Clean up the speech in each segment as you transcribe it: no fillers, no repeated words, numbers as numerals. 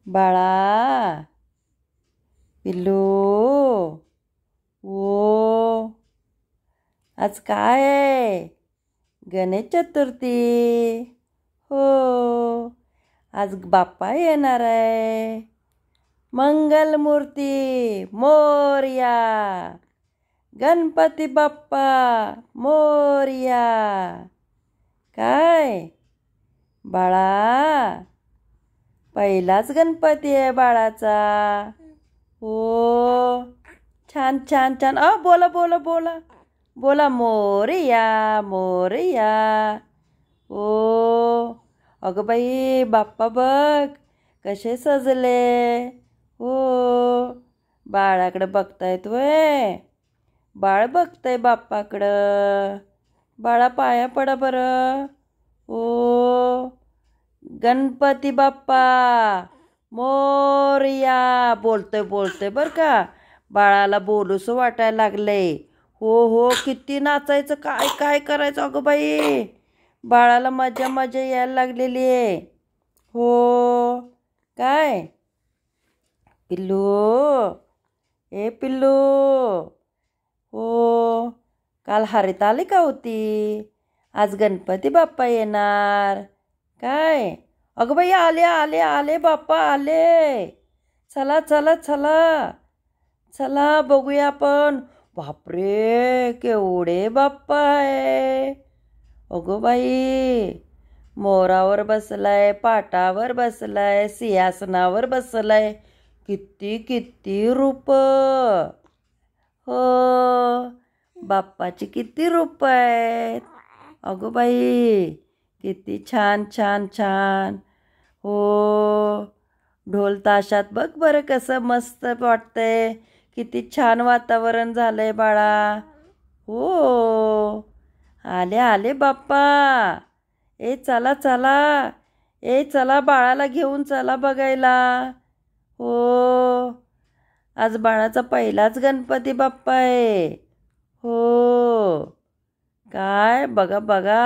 बाळा पिल्लू ओ आज काय आहे? गणेश चतुर्थी. हो, आज बाप्पा येणार आहे. मंगलमूर्ती मोरया. गणपती बाप्पा मोरया. काय बाळा, पहिलाच गणपती आहे बाळाचा. हो, छान छान छान. बोला बोला बोला बोला, मोरया मोरया. ओ अगं बाई, बाप्पा बघ कसे सजले. हो, बाळाकडं बघतायत वय. बाळ बघतंय बाप्पाकडं. बाळा पाया पडा बरं. ओ गणपती बाप्पा मोरया. बोलतोय बोलतोय बरं का. बाळाला बोलूसं वाटायला लागलंय. हो हो, किती नाचायचं, काय काय करायचं अगं बाई. बाळाला मजा मजा यायला लागलेली आहे. हो, काय पिल्लू, ए पिल्लू. हो, काल हरितालिका होती, आज गणपती बाप्पा येणार. काय अगं बाई, आले आले आले बाप्पा आले. चला चला चला चला बघूया आपण. बापरे, केवढे बाप्पा आहे. अगं बाई, मोरावर बसलाय, पाटावर बसलाय, सिंहासनावर बसलाय. किती किती रूप. हो, बाप्पाची किती रूप आहेत. अगं बाई, किती छान छान छान. हो, ढोल ताशात बघ बरं कसं मस्त वाटतंय. किती छान वातावरण झालंय बाळा. हो, आले आले बाप्पा. ए चला चला, ए चला बाळाला घेऊन चला बघायला. हो, आज बाळाचा पहिलाच गणपती बाप्पा आहे. हो, काय बघा बघा.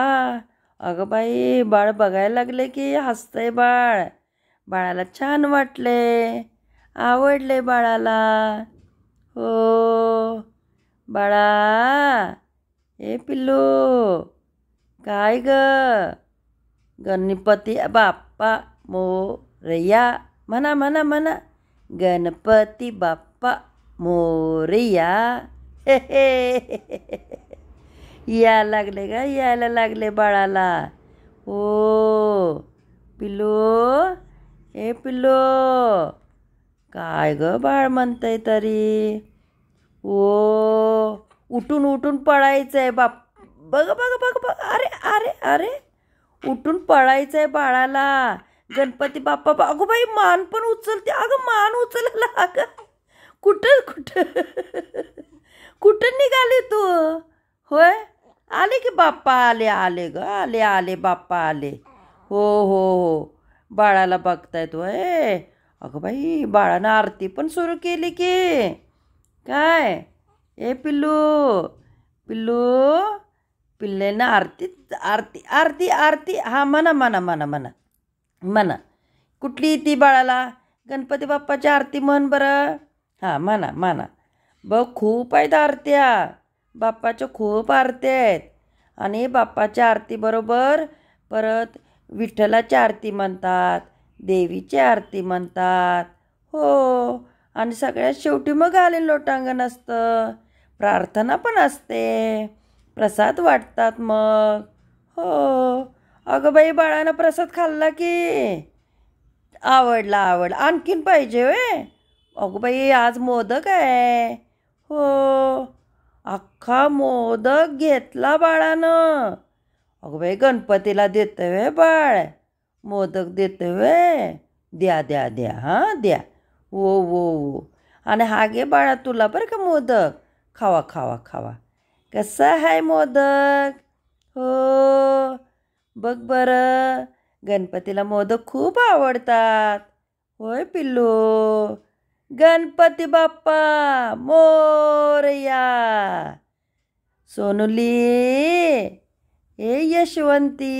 अगं बाई, बाळ बघायला लागले की हसतंय बाळ. बाळाला छान वाटले, आवडले बाळाला. हो, बाळा, ए पिल्लू, काय ग. गणपती बाप्पा मोरया. म्हणा म्हणा म्हणा, गणपती बाप्पा मोरया. हे हे, यायला लागले का, यायला लागले बाळाला. हो, पिल्लू, ए पिल्लू, काय ग बाळ म्हणतंय तरी. ओ उठून उठून पळायचंय बाप. बघ बघ बघ बघ, अरे अरे अरे, उठून पळायचंय बाळाला. गणपती बाप्पा. अगं बाई, मान पण उचलते. अगं मान उचलला. अगं कुठं कुठं कुठं निघाली तू. होय, आले की बाप्पा आले. आले ग, आले आले बाप्पा आले. हो हो हो, बाळाला बघतायत वय. अगं बाई, बाळानं आरती पण सुरू केली की. काय ए पिल्लू, पिल्लू, पिल्लेनं आरती आरती आरती आरती. हा, म्हणा म्हणा म्हणा म्हणा म्हणा. कुठली ती बाळाला. गणपती बाप्पाची आरती म्हण बरं. हां, म्हणा म्हणा. बघ, खूप आहेत आरत्या. बाप्पाच्या खूप आरत्या आहेत. आणि बाप्पाच्या आरतीबरोबर परत विठ्ठलाची आरती म्हणतात, देवीची आरती म्हणतात. हो, आणि सगळ्यात शेवटी मग आले लोटांगण असतं. प्रार्थना पण असते, प्रसाद वाटतात मग. हो, अगं बाई, बाळानं प्रसाद खाल्ला की आवडला आवडला, आणखीन पाहिजे वे. अगं बाई, आज मोदक आहे. हो, अख्खा मोदक घेतला बाळानं. अगं बाई, गणपतीला देतं वे बाळ, मोदक देतं वे. द्या द्या द्या, हां द्या. हो हो हो, आणि हा घे बाळा तुला बरं का मोदक. खावा खावा खावा. कसा आहे मोदक. हो, बघ बरं, गणपतीला मोदक खूप आवडतात. होय पिल्लू. गणपती बाप्पा मोरया. सोनुली, ए यशवंती.